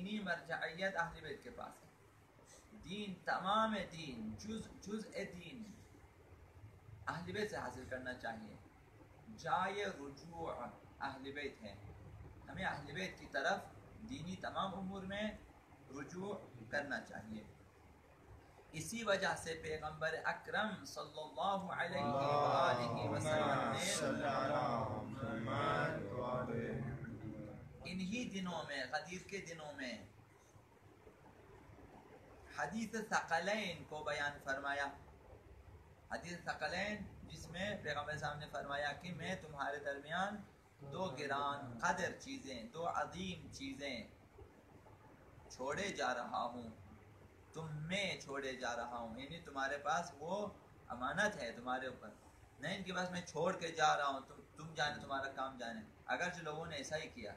دینی مرجعیت اہل بیت کے پاس ہے. دین، تمام دین، جزء دین اہل بیت سے حاصل کرنا چاہیے. جائے رجوع اہل بیت ہے. ہمیں اہل بیت کی طرف دینی تمام امور میں رجوع کرنا چاہیے. اسی وجہ سے پیغمبر اکرم صلی اللہ علیہ وآلہ وسلم نے انہی دنوں میں، غدیر کے دنوں میں، حدیث ثقلین کو بیان فرمایا. حدیث ثقلین جس میں پیغمبر صاحب نے فرمایا کہ میں تمہارے درمیان دو گران قدر چیزیں، دو عظیم چیزیں چھوڑے جا رہا ہوں، تم میں چھوڑے جا رہا ہوں. یعنی تمہارے پاس وہ امانت ہے تمہارے اوپر، نہیں ان کے پاس میں چھوڑ کے جا رہا ہوں، تم جانے، تمہارا کام جانے. اگرچہ لوگوں نے ایسا ہی کیا،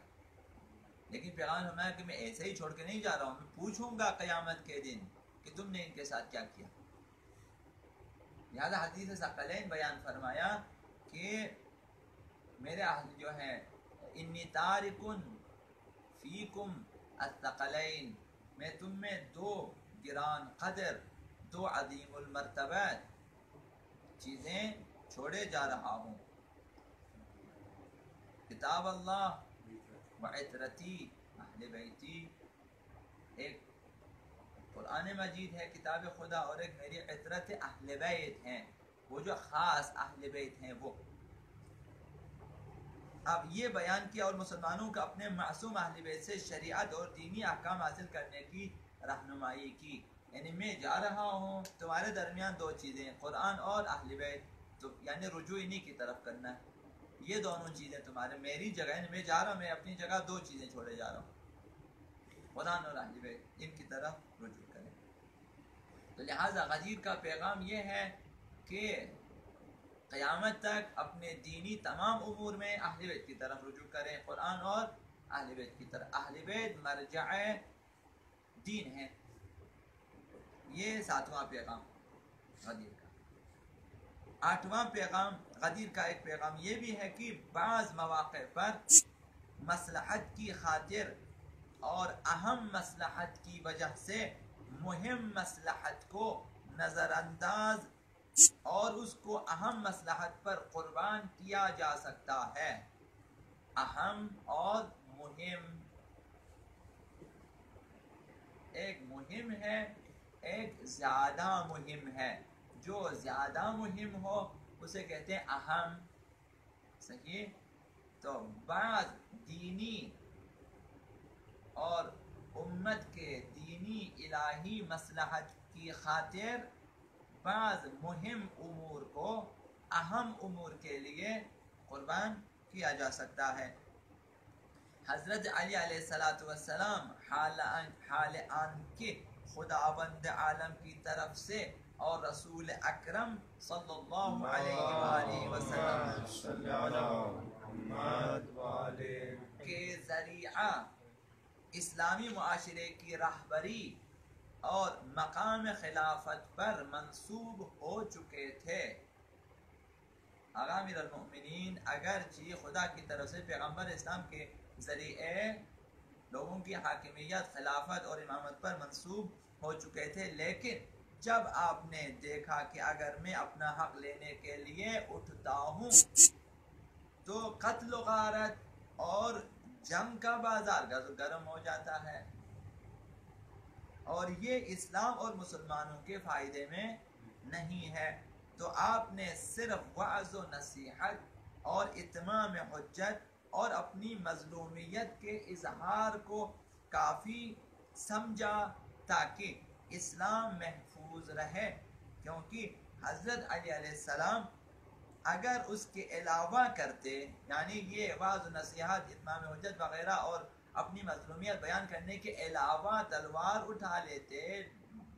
لیکن پیغام فرمایا کہ میں ایسے ہی چھوڑ کے نہیں جا رہا ہوں، میں پوچھوں گا قیامت کے دن کہ تم نے ان کے ساتھ کیا کیا. لہذا حدیث ثقلین بیان فرمایا کہ میرے اہل جو ہے، انی تارکن فیکم الثقلین، میں تم میں دو گران قدر، دو عظیم المرتبہ چیزیں چھوڑے جا رہا ہوں. کتاب اللہ وعطرتی اہل بیتی. ایک قرآن مجید ہے کتاب خدا، اور ایک میری عطرت اہل بیت ہیں، وہ جو خاص اہل بیت ہیں وہ. اب یہ بیان کیا اور مسلمانوں کا اپنے معصوم اہل بیت سے شریعت اور دینی احکام حاصل کرنے کی رہنمائی کی. یعنی میں جا رہا ہوں، تمہارے درمیان دو چیزیں، قرآن اور اہل بیت، تو یعنی رجوع انہی کی طرف کرنا ہے. یہ دونوں چیزیں تمہارے، میری جگہ، یعنی میں جا رہا ہوں، میں اپنی جگہ دو چیزیں چھوڑے جا رہا ہوں، قرآن اور اہل بیت، ان کی طرف رجوع کریں. تو لہٰذا غدیر کا پیغام یہ ہے کہ قیامت تک اپنے دینی تمام امور میں اہل بیت کی طرف رجوع کریں، قرآن اور اہل بیت کی طرف. اہل بیت مرجع دین ہے. یہ 7واں پیغام غدیر کا. 8واں پیغام غدیر کا ایک پیغام یہ بھی ہے کہ بعض مواقع پر مصلحت کی خاطر اور اہم مصلحت کی وجہ سے مہم مصلحت کو نظر انداز اور اس کو اہم مصلحت پر قربان کیا جا سکتا ہے. اہم اور مہم، ایک مہم ہے، ایک زیادہ مہم ہے. جو زیادہ مہم ہو اسے کہتے ہیں اہم. صحیح؟ تو بعض دینی اور امت کے دینی الہی مصلحت کی خاطر بعض مہم امور کو اہم امور کے لیے قربان کیا جا سکتا ہے. حضرت علی علیہ السلام حال آن کے خداوند عالم کی طرف سے اور رسول اکرم صلی اللہ علیہ وآلہ وسلم کے ذریعہ اسلامی معاشرے کی رہبری اور مقام خلافت پر منصوب ہو چکے تھے. امیر المؤمنین اگرچہ خدا کی طرف سے پیغمبر اسلام کے ذریعے لوگوں کی حاکمیت، خلافت اور امامت پر منصوب ہو چکے تھے، لیکن جب آپ نے دیکھا کہ اگر میں اپنا حق لینے کے لیے اٹھتا ہوں تو قتل و غارت اور جنگ کا بازار گرم ہو جاتا ہے، اور یہ اسلام اور مسلمانوں کے فائدے میں نہیں ہے، تو آپ نے صرف وعظ و نصیحت اور اتمام حجت اور اپنی مظلومیت کے اظہار کو کافی سمجھا تاکہ اسلام محفوظ رہے. کیونکہ حضرت علی علیہ السلام اگر اس کے علاوہ کرتے، یعنی یہ وعظ و نصیحت، اتمام حجت وغیرہ اور اپنی مظلومیت بیان کرنے کے علاوہ تلوار اٹھا لیتے،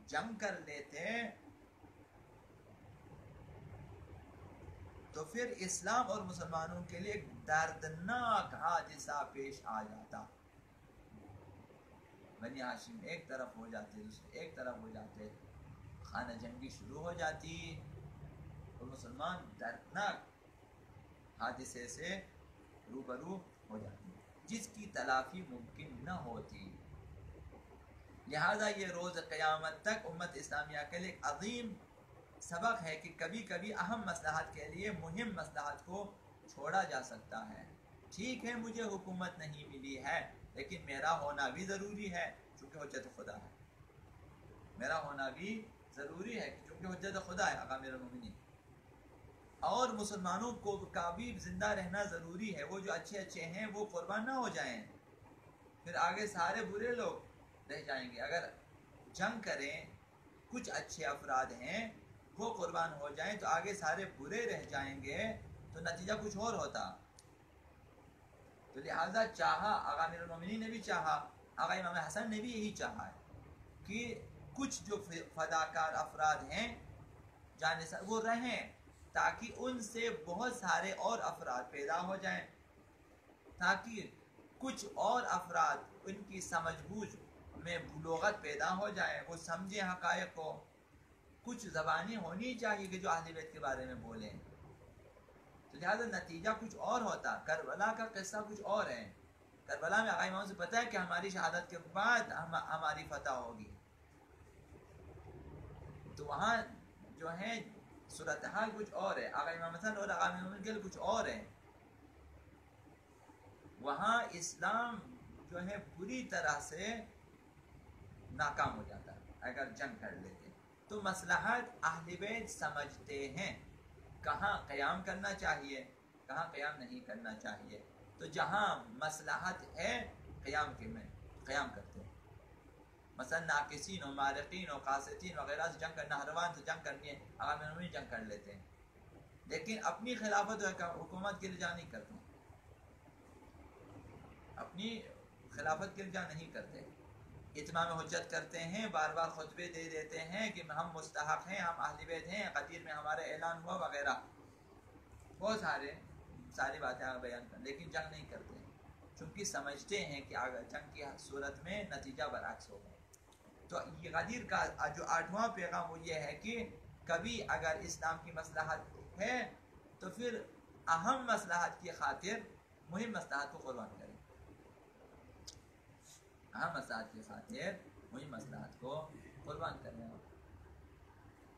جنگ کر لیتے، تو پھر اسلام اور مسلمانوں کے لیے ایک دردناک حادثہ پیش آ جاتا. بنی ہاشم ایک طرف ہو جاتے، دوسرے ایک طرف ہو جاتے، خانہ جنگی شروع ہو جاتی اور مسلمان دردناک حادثے سے روبرو ہو جاتے جس کی تلافی ممکن نہ ہوتی. لہٰذا یہ روز قیامت تک امت اسلامیہ کے لیے ایک عظیم سبق ہے کہ کبھی کبھی اہم مصلحت کے لیے مہم مصلحت کو چھوڑا جا سکتا ہے. ٹھیک ہے مجھے حکومت نہیں ملی ہے لیکن میرا ہونا بھی ضروری ہے چونکہ حجت خدا ہے. میرا ہونا بھی ضروری ہے چونکہ حجت خدا ہے آقا امیر المومنین. اور مسلمانوں کو کا بھی زندہ رہنا ضروری ہے. وہ جو اچھے اچھے ہیں وہ قربان نہ ہو جائیں، پھر آگے سارے برے لوگ رہ جائیں گے. اگر جنگ کریں کچھ اچھے افراد ہیں وہ قربان ہو جائیں تو آگے سارے برے رہ جائیں گے تو نتیجہ کچھ اور ہوتا. تو لہٰذا چاہا آقا امیر المومنین نے بھی چاہا، آقا امام حسن نے بھی یہی چاہا ہے کہ کچھ جو فداکار افراد ہیں جانثار وہ رہیں تاکہ ان سے بہت سارے اور افراد پیدا ہو جائیں، تاکہ کچھ اور افراد ان کی سمجھ بوجھ میں بلوغت پیدا ہو جائے، وہ سمجھیں حقائق کو. کچھ زبانیں ہونی چاہیے کہ جو اہل بیت کے بارے میں بولیں. تو لہٰذا نتیجہ کچھ اور ہوتا. کربلا کا قصہ کچھ اور ہے. کربلا میں آقا امام سے پتہ ہے کہ ہماری شہادت کے بعد ہماری فتح ہوگی، تو وہاں جو ہے صورتحال کچھ اور ہے. آقا امام حسن اور آقا امام کے لیے کچھ اور ہے. وہاں اسلام جو ہے بری طرح سے ناکام ہو جاتا ہے اگر جنگ کر لیتے. تو مصلحت اہل بیت سمجھتے ہیں کہاں قیام کرنا چاہیے کہاں قیام نہیں کرنا چاہیے. تو جہاں مصلحت ہے قیام کے میں قیام کرتے ہیں. مثلا ناقصین و مارقین و قاسطین وغیرہ سے جنگ کرنا، نہروان سے جنگ کرنی ہے، عوام المومنین جنگ کر لیتے ہیں، لیکن اپنی خلافت و حکومت کے لیے جنگ نہیں کرتے، اپنی خلافت کے لیے جنگ نہیں کرتے. اتمام حجت کرتے ہیں، بار بار خطبے دے دیتے ہیں کہ ہم مستحق ہیں، ہم اہل بیت ہیں، قدیر میں ہمارا اعلان ہوا وغیرہ، بہت ساری باتیں بیان کرتے، لیکن جنگ نہیں کرتے چونکہ سمجھتے ہیں کہ اگر جنگ کی صورت میں نتیجہ برعکس ہوگا. تو یہ غدیر کا جو 8واں پیغام وہ یہ ہے کہ کبھی اگر اسلام کی مصلحت ہے تو پھر اہم مصلحت کی خاطر مہم مصلحت کو قربان کریں. اہم مصلحت کی خاطر مہم مصلحت کو قربان کریں.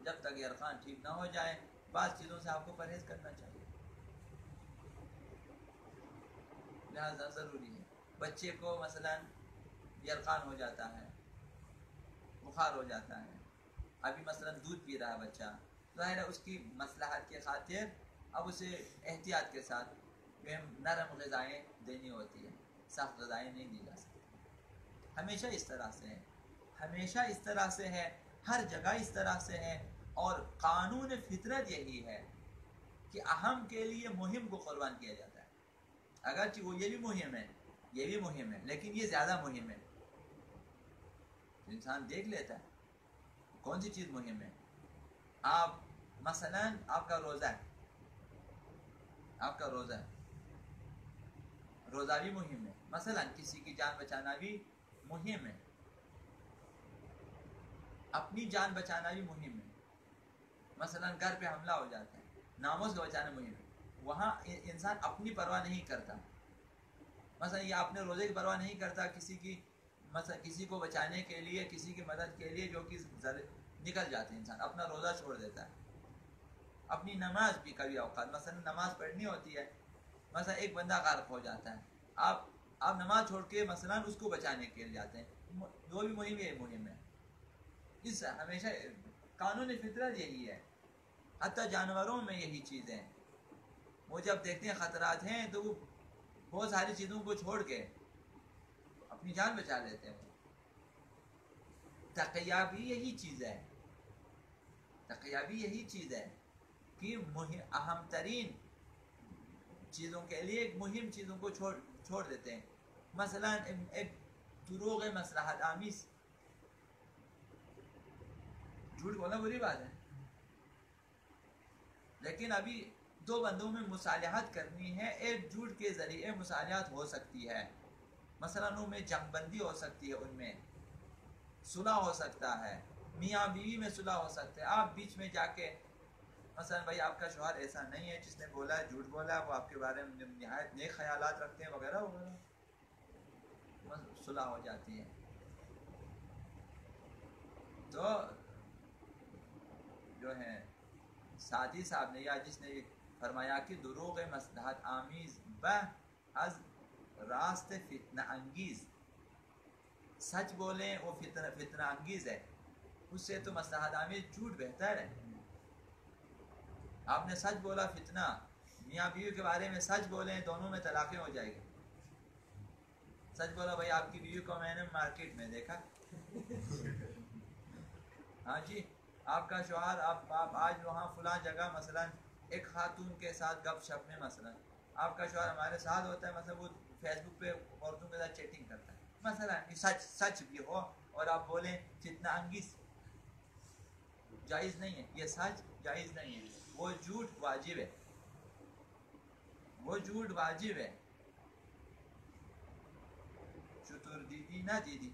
جب تک یہ ارکان ٹھیک نہ ہو جائے بعض چیزوں سے آپ کو پرہیز کرنا چاہیے، لہذا ضروری ہے. بچے کو مثلا یرقان ہو جاتا ہے، بخار ہو جاتا ہے، ابھی مثلا دودھ پی رہا ہے بچہ، ظاہر ہے اس کی مصلحت کے خاطر اب اسے احتیاط کے ساتھ نرم غذائیں دینی ہوتی ہے، سخت غذائیں نہیں دی جا سکتی. ہمیشہ اس طرح سے ہے، ہمیشہ اس طرح سے ہے، ہر جگہ اس طرح سے ہے. اور قانون فطرت یہی ہے کہ اہم کے لیے مہم کو قربان کیا جاتا ہے. اگرچہ وہ یہ بھی مہم ہے یہ بھی مہم ہے لیکن یہ زیادہ مہم ہے. انسان دیکھ لیتا ہے کون سی چیز مہم ہے. آپ مثلا آپ کا روزہ ہے، روزہ بھی مہم ہے. مثلا کسی کی جان بچانا بھی مہم ہے، اپنی جان بچانا بھی مہم ہے. مثلا گھر پہ حملہ ہو جاتا ہے، ناموس کو بچانا مہم ہے. وہاں انسان اپنی پرواہ نہیں کرتا. مثلا یہ اپنے روزے کی پرواہ نہیں کرتا، کسی کی مثلا کسی کو بچانے کے لیے، کسی کی مدد کے لیے جو کہ نکل جاتے ہیں، انسان اپنا روزہ چھوڑ دیتا ہے. اپنی نماز بھی کبھی اوقات مثلا نماز پڑھنی ہوتی ہے، مثلا ایک بندہ غرق ہو جاتا ہے، آپ نماز چھوڑ کے مثلا اس کو بچانے کے لیے جاتے ہیں. جو بھی مہم ہے یہ مہم ہے. اس ہمیشہ قانون فطرت یہی ہے. حتیٰ جانوروں میں یہی چیزیں، وہ جب دیکھتے ہیں خطرات ہیں تو وہ بہت ساری چیزوں کو چھوڑ کے اپنی جان بچا لیتے ہیں. تقیہ بھی یہی چیز ہے، تقیہ بھی یہی چیز ہے کہ اہم ترین چیزوں کے لیے ایک مہم چیزوں کو چھوڑ دیتے ہیں. مثلا ایک دروغ مصلحت آمیز، جھوٹ بولنا بری بات ہے، لیکن ابھی دو بندوں میں مصالحت کرنی ہے، ایک جھوٹ کے ذریعے مصالحت ہو سکتی ہے. مثلا ان میں جنگ بندی ہو سکتی ہے، ان میں صلح ہو سکتا ہے، میاں بیوی میں صلح ہو سکتا ہے. آپ بیچ میں جا کے مثلا بھائی آپ کا شوہر ایسا نہیں ہے، جس نے بولا ہے جھوٹ بولا ہے، وہ آپ کے بارے میں نہایت نیک خیالات رکھتے ہیں وغیرہ وغیرہ، صلح ہو جاتی ہے. تو جو ہے سعدی صاحب نے یا جس نے فرمایا کہ دروغ مصلحت آمیز بہ از راست فتنہ انگیز، سچ بولیں وہ فتنہ انگیز ہے، اس سے تو مصلحت آمیز جھوٹ بہتر ہے۔ آپ نے سچ بولا فتنہ، میاں بیوی کے بارے میں سچ بولیں دونوں میں طلاقیں ہو جائے گی۔ سچ بولا بھائی آپ کی بیوی کو میں نے مارکیٹ میں دیکھا، ہاں جی آپ کا شوہر آپ آج وہاں فلاں جگہ مثلا ایک خاتون کے ساتھ گپ شپ میں، مثلا آپ کا شوہر ہمارے ساتھ ہوتا ہے، مثلا وہ فیس بک پہ عورتوں کے ساتھ چیٹنگ کرتا ہے، مثلا سچ سچ بھی ہو اور آپ بولیں فتنہ انگیز، جائز نہیں ہے، یہ سچ جائز نہیں ہے، وہ جھوٹ واجب ہے، وہ جھوٹ واجب ہے۔ شطور دیدی نہ دیدی،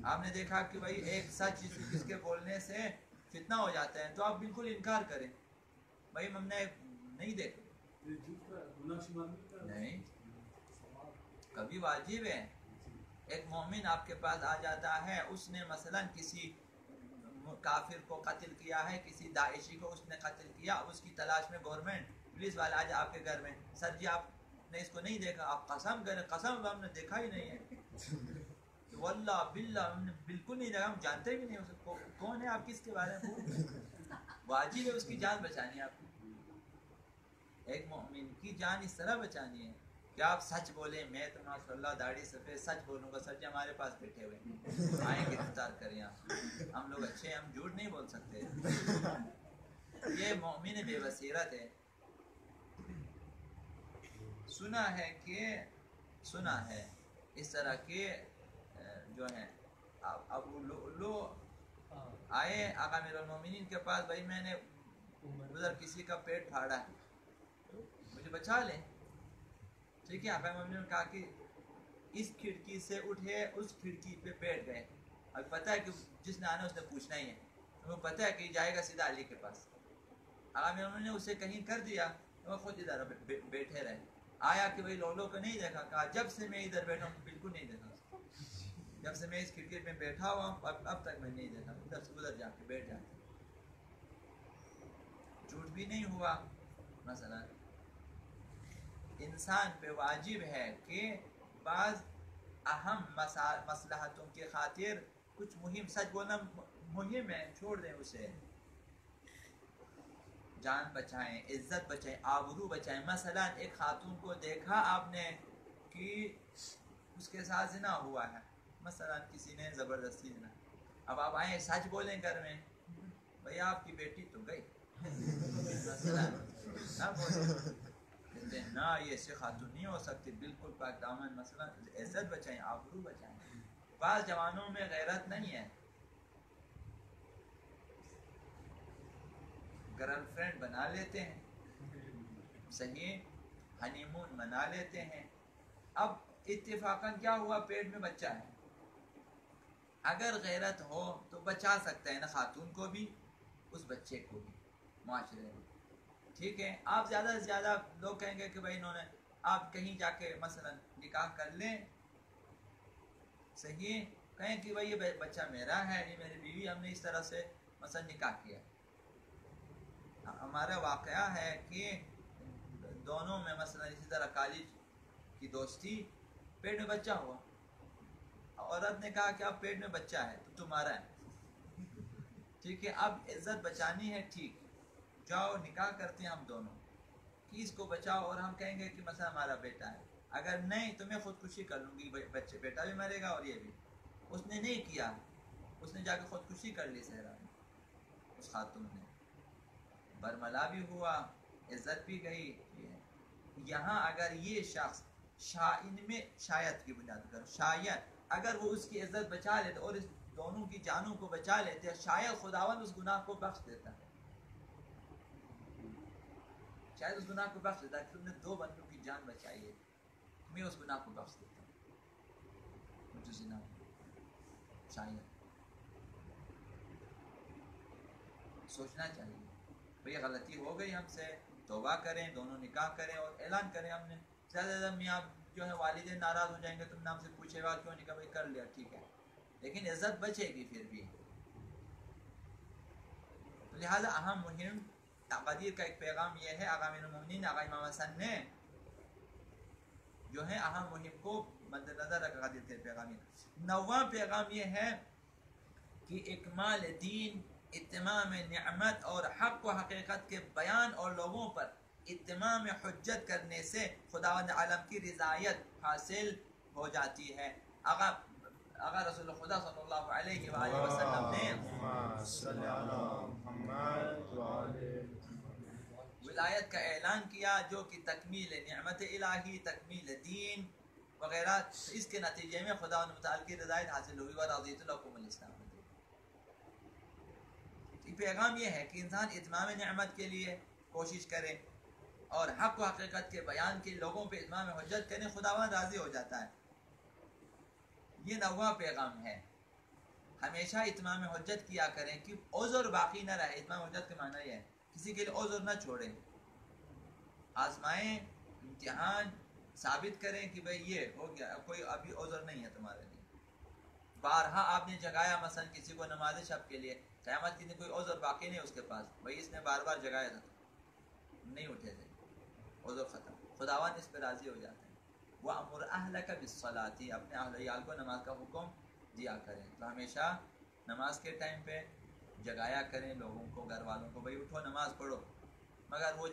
آپ نے دیکھا کہ بھائی ایک سچ جس کے بولنے سے فتنہ ہو جاتا ہے تو آپ بالکل انکار کریں، بھائی ہم نے نہیں دیکھا، نہیں کبھی واجب ہے۔ ایک مومن آپ کے پاس آ جاتا ہے، اس نے مثلا کسی کافر کو قتل کیا ہے، کسی داعشی کو اس نے قتل کیا، اس کی تلاش میں گورنمنٹ پولیس والا آ جائے آپ کے گھر میں، سر جی آپ نے اس کو نہیں دیکھا، آپ قسم کریں قسم ہم نے دیکھا ہی نہیں ہے، واللہ باللہ ہم نے بالکل نہیں دیکھا، ہم جانتے بھی نہیں اس کو کون ہے، آپ کس کے بارے میں، واجب ہے اس کی جان بچانی ہے آپ کو، ایک مومن کی جان اس طرح بچانی ہے کہ آپ سچ بولیں، میں تو ماشاء اللہ داڑھی سفید سچ بولوں گا، سچ ہمارے پاس بیٹھے ہوئے ہیں آئیں گے انتظار کریں آپ، ہم لوگ اچھے ہیں، ہم جھوٹ نہیں بول سکتے، یہ مومن بے بصیرت ہے۔ سنا ہے اس طرح کے جو ہیں ابو لؤلؤ آئے آقا امیر المومنین کے پاس، بھائی میں نے ادھر کسی کا پیٹ پھاڑا ہے مجھے بچا لیں، ٹھیک ہے، آقا امیر نے کہا کہ اس کھڑکی سے اٹھے اس کھڑکی پہ بیٹھ گئے، اب پتہ ہے کہ جس نے آنا اس نے پوچھنا ہی ہے، تو وہ پتہ ہے کہ جائے گا سیدھا علی کے پاس، آقا امیر نے اسے کہیں کر دیا، وہ خود ادھر بیٹھے رہے، آیا کہ بھائی لولو کو نہیں دیکھا، کہا جب سے میں ادھر بیٹھا ہوں بالکل نہیں دیکھا، جب سے میں اس کھڑکی میں بیٹھا ہوا ہوں اب تک میں نہیں دیکھا، ادھر سے ادھر جا کے بیٹھ جاتا، جھوٹ بھی نہیں ہوا۔ مثلا انسان پہ واجب ہے کہ بعض اہم مصلحتوں کی خاطر کچھ مہم، سچ بولنا مہم ہے، چھوڑ دیں اسے، جان بچائیں، عزت بچائیں، آبرو بچائیں۔ مثلا ایک خاتون کو دیکھا آپ نے کہ اس کے ساتھ زنا ہوا ہے، مثلا کسی نے زبردستی زنا، اب آپ آئیں سچ بولیں گھر میں، بھئی آپ کی بیٹی تو گئی، مثلا نہ بولیں، کہتے ہیں نا یہ ایسے خاتون نہیں ہو سکتی، بالکل پاک دامن، مثلا عزت بچائیں، آبرو بچائیں۔ بعض جوانوں میں غیرت نہیں ہے، گرل فرینڈ بنا لیتے ہیں، صحیح ہنی مون منا لیتے ہیں، اب اتفاقاً کیا ہوا پیٹ میں بچہ ہے، اگر غیرت ہو تو بچا سکتا ہے نا خاتون کو بھی اس بچے کو بھی معاشرے میں، ٹھیک ہے، آپ زیادہ سے زیادہ لوگ کہیں گے کہ بھائی انہوں نے، آپ کہیں جا کے مثلا نکاح کر لیں، صحیح کہیں کہ بھائی یہ بچہ میرا ہے، یہ میری بیوی، ہم نے اس طرح سے مثلا نکاح کیا، ہمارا واقعہ ہے کہ دونوں میں مثلا اسی طرح کالج کی دوستی، پیٹ میں بچہ ہوا، عورت نے کہا کہ اب پیٹ میں بچہ ہے تو تمہارا ہے، ٹھیک ہے، اب عزت بچانی ہے، ٹھیک جاؤ نکاح کرتے ہیں ہم دونوں، کس کو بچاؤ، اور ہم کہیں گے کہ مثلا ہمارا بیٹا ہے، اگر نہیں تو میں خودکشی کر لوں گی، بچے بیٹا بھی مرے گا اور یہ بھی، اس نے نہیں کیا، اس نے جا کے خودکشی کر لی صحرا میں، اس خاتون نے، برملا بھی ہوا، عزت بھی گئی، یہاں اگر یہ شخص ان میں شاید کی بنیاد پر، شاید اگر وہ اس کی عزت بچا لیتے اور اس دونوں کی جانوں کو بچا لیتے، شاید خداوند اس گناہ کو بخش دیتا، شاید اس گناہ کو بخش دیتا کہ تم نے دو بندوں کی جان بچائی ہے، میں اس گناہ کو بخش دیتا ہوں، مجھے زنا شاید سوچنا چاہیے، بھئی غلطی ہو گئی ہم سے، توبہ کریں، دونوں نکاح کریں اور اعلان کریں، ہم نے زیادہ زیادہ میاں جو ہے والدین ناراض ہو جائیں گے، تم نے ہم سے پوچھے گا کیوں نکاح، بھائی کر لیا ٹھیک ہے، لیکن عزت بچے گی پھر بھی، لہذا اہم مہم غدیر کا ایک پیغام یہ ہے، آقا امین المومنین آقا امام حسن نے جو ہے اہم مہم کو مد نظر رکھا غدیر کے پیغام. 9واں پیغام یہ ہے کہ اکمال دین، اتمام نعمت اور حق و حقیقت کے بیان اور لوگوں پر اتمام حجت کرنے سے خداوند عالم کی رضایت حاصل ہو جاتی ہے. آقا رسول خدا صلی اللہ علیہ وآلہ وسلم نے ولایت کا اعلان کیا، جو کہ تکمیل نعمت الہی، تکمیل دین وغیرہ، اس کے نتیجے میں خداوند متعال کی رضایت حاصل ہوئی. ورضیت لکم الاسلام. پیغام یہ ہے کہ انسان اتمام نعمت کے لیے کوشش کرے اور حق و حقیقت کے بیان کے لوگوں پہ اتمام حجت کریں، خداوند راضی ہو جاتا ہے. یہ 9واں پیغام ہے. ہمیشہ اتمام حجت کیا کریں کہ عذر باقی نہ رہے. اتمام حجت کے معنی یہ ہے کسی کے لیے عذر نہ چھوڑیں، آزمائیں، امتحان ثابت کریں کہ بھئی یہ ہو گیا، کوئی ابھی عذر نہیں ہے تمہارے لیے. بارہا آپ نے جگایا مثلا کسی کو نماز شب کے لیے، قیامت کے دن کوئی عذر باقی نہیں اس کے پاس، بھئی اس نے بار بار جگایا تھا نہیں اٹھے تھے، عذر ختم. خداوند اس پہ راضی ہو جاتے ہیں. وَأَمُرْ أَهْلَكَ بِالصَّلَاةِ، اپنے اہل عیال کو نماز کا حکم دیا کریں. تو ہمیشہ نماز کے ٹائم پہ جگایا کریں لوگوں کو، گھر والوں کو، بھئی اٹھو نماز پڑھو. مگر وہ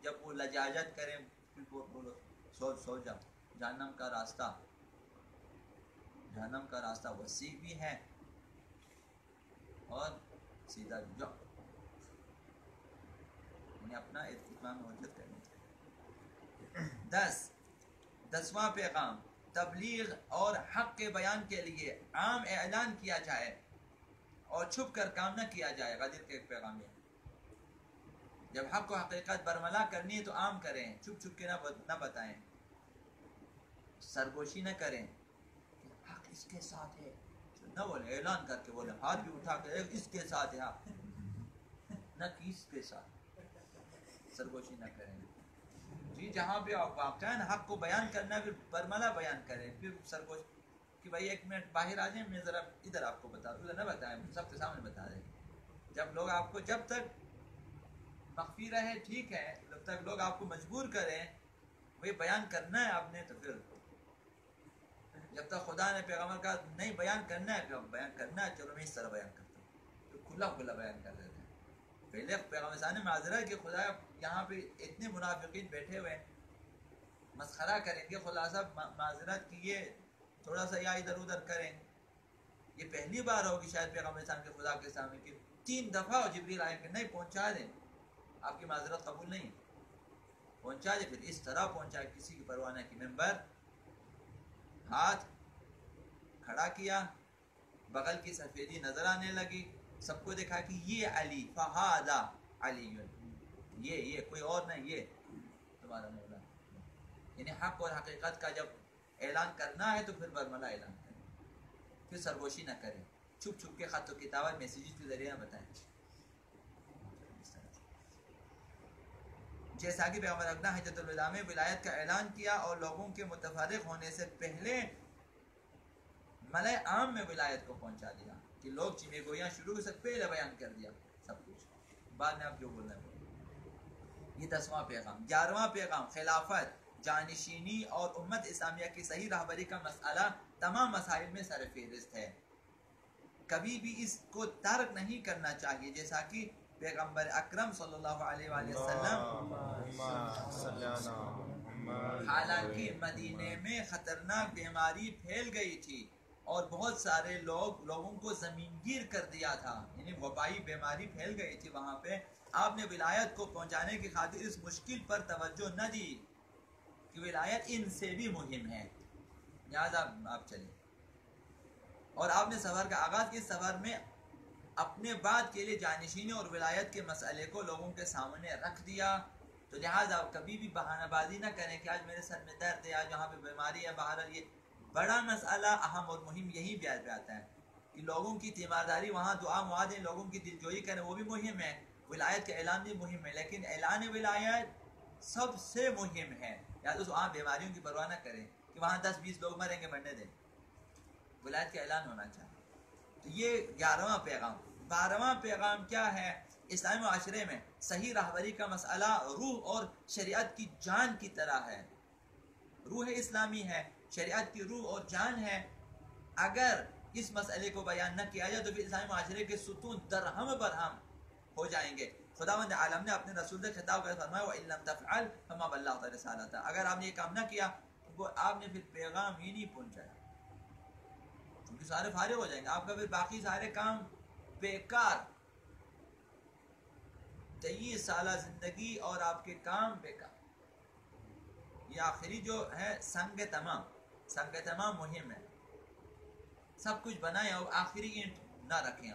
جب وہ لجاجت کریں پھر وہ بولو سو جاؤ. جہنم کا راستہ وسیع بھی ہے اور سیدھا جاؤ. انہیں اپنا اتمام حجت کرنی چاہیے. 10واں پیغام تبلیغ اور حق کے بیان کے لیے عام اعلان کیا جائے اور چھپ کر کام نہ کیا جائے. غدیر کے ایک پیغام ہے جب حق و حقیقت برملا کرنی ہے تو عام کریں، چھپ چھپ کے نہ بتائیں، سرگوشی نہ کریں کہ حق اس کے ساتھ ہے، نہ بولے اعلان کر کے بولے ہاتھ بھی اٹھا کے اس کے ساتھ ہے، نہ کس کے ساتھ، سرگوشی نہ کریں. جی جہاں پہ آپ واقعاً حق کو بیان کرنا ہے پھر برملا بیان کریں، پھر سرگوش کہ بھائی 1 منٹ باہر آ جائیں، میں ذرا ادھر آپ کو بتا دوں، ادھر نہ بتائیں، سب کے سامنے بتا دیں. جب لوگ آپ کو، جب تک مخفی رہے ٹھیک ہے، جب تک لوگ آپ کو مجبور کریں وہی بیان کرنا ہے آپ نے، تو پھر جب تک خدا نے پیغمبر کا نہیں بیان کرنا ہے، بیان کرنا ہے، چلو میں اس طرح بیان کرتا ہوں، تو کھلا بیان کر دیتے ہیں. پہلے پیغمبر صاحب نے معذرت کہ خدا یہاں پہ اتنے منافقین بیٹھے ہوئے مسخرہ کریں گے، خلاصہ معذرت کیے، تھوڑا سا یا ادھر ادھر کریں. یہ پہلی بار ہوگی شاید پیغمبر صاحب کے خدا کے سامنے کہ 3 دفعہ جبریل آئے کہ نہیں پہنچا دیں، آپ کی معذرت قبول نہیں، پہنچا دے. پھر اس طرح پہنچا کسی کی پرواہ نہ کی، ممبر ہاتھ کھڑا کیا، بغل کی سفیدی نظر آنے لگی، سب کو دیکھا کہ یہ علی، فہذا علی، یہ کوئی اور نہیں، یہ تمہارا مولا. یعنی حق اور حقیقت کا جب اعلان کرنا ہے تو پھر برملا اعلان کریں، پھر سرگوشی نہ کریں، چھپ چھپ کے خط و کتابت میسیجز کے ذریعے نہ بتائیں. جیسا کہ پیغمبر اقدام حجۃ الوداع میں ولایت کا اعلان کیا اور لوگوں کے متفرق ہونے سے پہلے ملأ عام میں ولایت کو پہنچا دیا کہ لوگ چیمے گویاں شروع سے پہلے بیان کر دیا سب کچھ، بعد میں آپ جو بولنا ہے. یہ 10واں پیغام. 11واں پیغام خلافت، جانشینی اور امت اسلامیہ کی صحیح رہبری کا مسئلہ تمام مسائل میں سر فہرست ہے، کبھی بھی اس کو ترک نہیں کرنا چاہیے. جیسا کہ پیغمبر اکرم صلی اللہ علیہ وآلہ وسلم حالانکہ مدینے میں خطرناک بیماری پھیل گئی تھی اور بہت سارے لوگوں کو زمین گیر کر دیا تھا، یعنی وبائی بیماری پھیل گئی تھی وہاں پہ، آپ نے ولایت کو پہنچانے کی خاطر اس مشکل پر توجہ نہ دی کہ ولایت ان سے بھی مہم ہے، لہٰذا آپ چلیں. اور آپ نے سفر کا آغاز کیا، سفر میں اپنے بعد کے لیے جانشینی اور ولایت کے مسئلے کو لوگوں کے سامنے رکھ دیا. تو لہٰذا کبھی بھی بہانہ بازی نہ کریں کہ آج میرے سر میں درد ہے، آج یہاں پہ بیماری ہے. بہرحال یہ بڑا مسئلہ اہم اور مہم یہی بیان پہ آتا ہے کہ لوگوں کی تیمارداری، وہاں دعا معادیں، لوگوں کی دلجوئی کریں، وہ بھی مہم ہے، ولایت کا اعلان بھی مہم ہے، لیکن اعلان ولایت سب سے مہم ہے. یا تو وہاں بیماریوں کی پرواہ نہ کریں کہ وہاں 10-20 لوگ مریں گے، مرنے دیں، ولایت کا اعلان ہونا چاہیے. تو یہ 11واں پیغام. 12واں پیغام کیا ہے؟ اسلامی معاشرے میں صحیح رہبری کا مسئلہ روح اور شریعت کی جان کی طرح ہے. روح اسلامی ہے، شریعت کی روح اور جان ہے. اگر اس مسئلے کو بیان نہ کیا جائے تو پھر اسلامی معاشرے کے ستون درہم برہم ہو جائیں گے. خداوند عالم نے اپنے رسول سے خطاب کر فرمایا وَإِن لَمْ تَفْعَلْ فَمَا بَلَّغْتَ رِسَالَتَهُ، اگر آپ نے یہ کام نہ کیا تو آپ نے پھر پیغام ہی نہیں پہنچایا، کیونکہ سارے فارغ ہو جائیں گے، آپ کا پھر باقی سارے کام بیکار. 23 سالہ زندگی اور آپ کے کام بیکار. یہ آخری جو ہے سنگ تمام مہم ہے. سب کچھ بنائیں اور آخری اینٹ نہ رکھیں.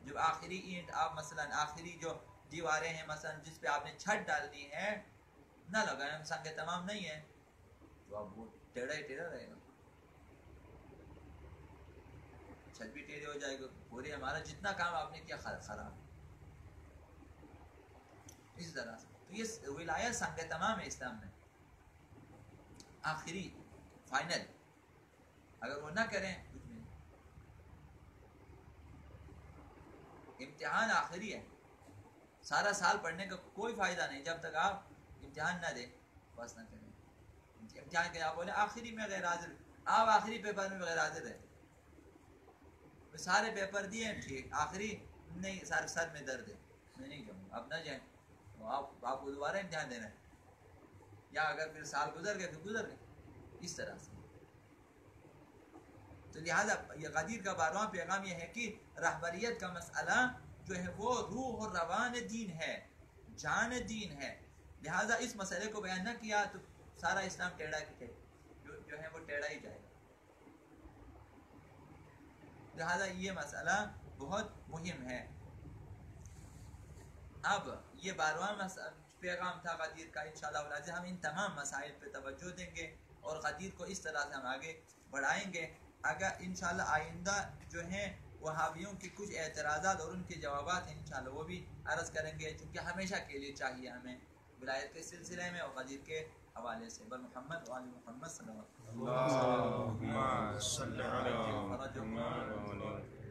جو آخری اینٹ آپ مثلا آخری جو دیواریں ہیں مثلا جس پہ آپ نے چھت ڈالنی ہے نہ لگائیں، سنگ تمام نہیں ہے تو اب وہ ٹیڑھا ہی ٹیڑھا رہے گا، چھت بھی ٹیڑھی ہو جائے گا، پورے ہمارا جتنا کام آپ نے کیا خراب. اس طرح سے تو یہ ولایت سنگ تمام ہے اسلام میں، آخری فائنل. اگر وہ نہ کریں کچھ نہیں. امتحان آخری ہے، سارا سال پڑھنے کا کوئی فائدہ نہیں جب تک آپ امتحان نہ دیں، بس نہ کریں. امتحان کے آپ بولے آخری میں غیر حاضر، آپ آخری پیپر میں غیر حاضر رہے، سارے پیپر دیے ٹھیک، آخری نہیں سارے سر میں درد ہے میں نہیں جاؤں گا، اب نہ جائیں تو آپ کو دوبارہ امتحان دینا ہے، یا اگر پھر سال گزر گئے تو گزر گئے. اس طرح سے تو لہٰذا یہ غدیر کا 12واں پیغام یہ ہے کہ رہبریت کا مسئلہ جو ہے وہ روح اور روان دین ہے، جان دین ہے. لہٰذا اس مسئلے کو بیان نہ کیا تو سارا اسلام ٹیڑھا جو ہے وہ ٹیڑھا ہی جائے گا. لہٰذا یہ مسئلہ بہت مہم ہے. اب یہ 12واں پیغام تھا غدیر کا. انشاءاللہ ہم ان تمام مسائل پہ توجہ دیں گے اور غدیر کو اس طرح سے ہم آگے بڑھائیں گے. اگر انشاءاللہ آئندہ جو ہیں وہابیوں کی کچھ اعتراضات اور ان کے جوابات ہیں انشاءاللہ وہ بھی عرض کریں گے، چونکہ ہمیشہ کے لیے چاہیے ہمیں ولایت کے سلسلے میں اور غدیر کے حوالے سے. بل محمد وآل محمد صلی اللہ علیہ وسلم.